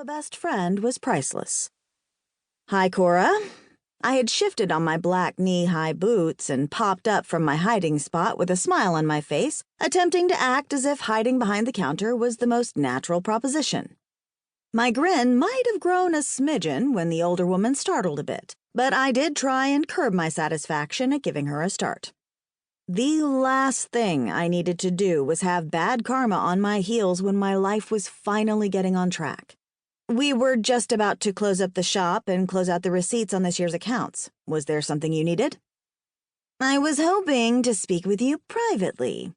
a best friend was priceless. Hi, Cora. I had shifted on my black knee-high boots and popped up from my hiding spot with a smile on my face, attempting to act as if hiding behind the counter was the most natural proposition. My grin might have grown a smidgen when the older woman startled a bit, but I did try and curb my satisfaction at giving her a start. The last thing I needed to do was have bad karma on my heels when my life was finally getting on track. We were just about to close up the shop and close out the receipts on this year's accounts. Was there something you needed? I was hoping to speak with you privately.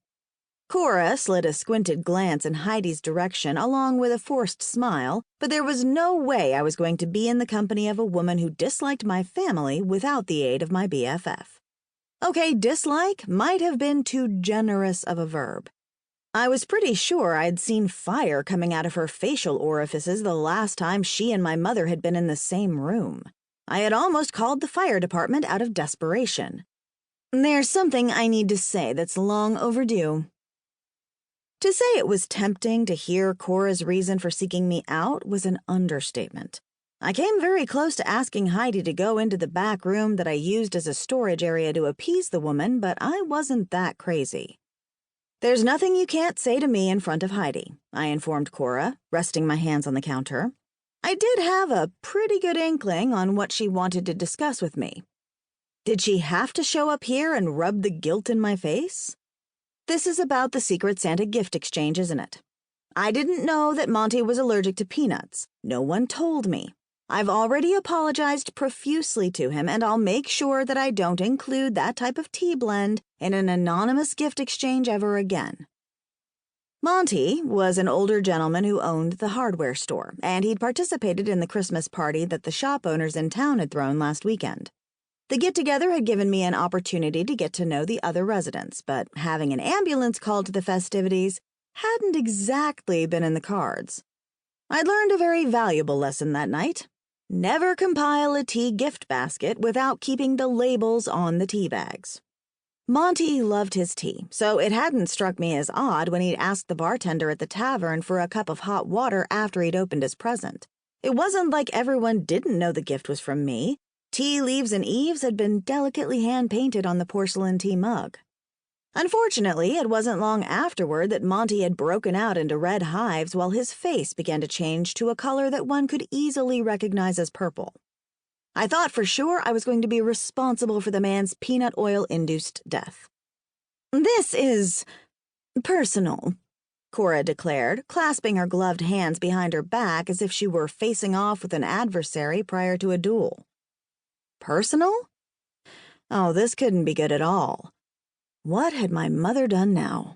Cora slid a squinted glance in Heidi's direction along with a forced smile, but there was no way I was going to be in the company of a woman who disliked my family without the aid of my BFF. Okay, dislike might have been too generous of a verb. I was pretty sure I'd seen fire coming out of her facial orifices the last time she and my mother had been in the same room. I had almost called the fire department out of desperation. There's something I need to say that's long overdue. To say it was tempting to hear Cora's reason for seeking me out was an understatement. I came very close to asking Heidi to go into the back room that I used as a storage area to appease the woman, but I wasn't that crazy. There's nothing you can't say to me in front of Heidi, I informed Cora, resting my hands on the counter. I did have a pretty good inkling on what she wanted to discuss with me. Did she have to show up here and rub the guilt in my face? This is about the Secret Santa gift exchange, isn't it? I didn't know that Monty was allergic to peanuts. No one told me. I've already apologized profusely to him, and I'll make sure that I don't include that type of tea blend in an anonymous gift exchange ever again. Monty was an older gentleman who owned the hardware store, and he'd participated in the Christmas party that the shop owners in town had thrown last weekend. The get-together had given me an opportunity to get to know the other residents, but having an ambulance called to the festivities hadn't exactly been in the cards. I'd learned a very valuable lesson that night. Never compile a tea gift basket without keeping the labels on the tea bags. Monty loved his tea, so it hadn't struck me as odd when he'd asked the bartender at the tavern for a cup of hot water after he'd opened his present. It wasn't like everyone didn't know the gift was from me. Tea leaves and eaves had been delicately hand-painted on the porcelain tea mug. Unfortunately, it wasn't long afterward that Monty had broken out into red hives while his face began to change to a color that one could easily recognize as purple. I thought for sure I was going to be responsible for the man's peanut oil-induced death. This is personal, Cora declared, clasping her gloved hands behind her back as if she were facing off with an adversary prior to a duel. Personal? Oh, this couldn't be good at all. What had my mother done now?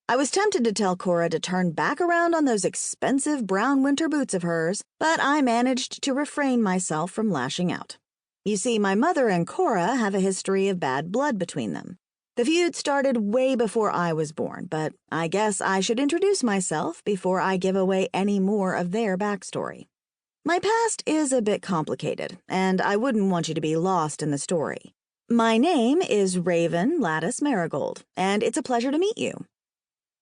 I was tempted to tell Cora to turn back around on those expensive brown winter boots of hers, but I managed to refrain myself from lashing out. You see, my mother and Cora have a history of bad blood between them. The feud started way before I was born, but I guess I should introduce myself before I give away any more of their backstory. My past is a bit complicated, and I wouldn't want you to be lost in the story. My name is Raven Marigold, and it's a pleasure to meet you.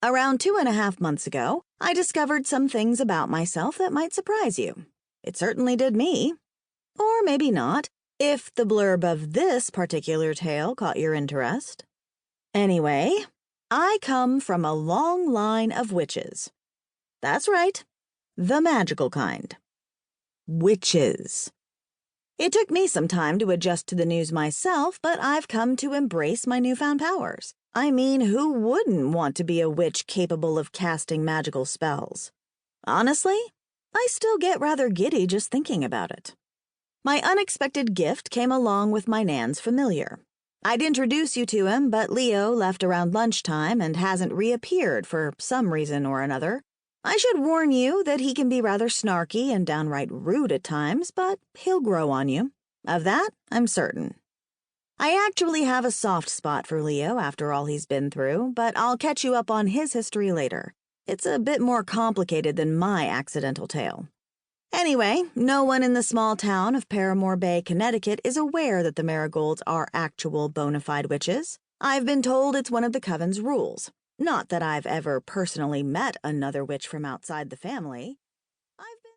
Around 2.5 months ago, I discovered some things about myself that might surprise you. It certainly did me. Or maybe not, if the blurb of this particular tale caught your interest. Anyway, I come from a long line of witches. That's right, the magical kind. Witches. It took me some time to adjust to the news myself, but I've come to embrace my newfound powers. I mean, who wouldn't want to be a witch capable of casting magical spells? Honestly, I still get rather giddy just thinking about it. My unexpected gift came along with my Nan's familiar. I'd introduce you to him, but Leo left around lunchtime and hasn't reappeared for some reason or another. I should warn you that he can be rather snarky and downright rude at times, but he'll grow on you. Of that, I'm certain. I actually have a soft spot for Leo after all he's been through, but I'll catch you up on his history later. It's a bit more complicated than my accidental tale. Anyway, no one in the small town of Paramour Bay, Connecticut is aware that the Marigolds are actual bona fide witches. I've been told it's one of the coven's rules. Not that I've ever personally met another witch from outside the family.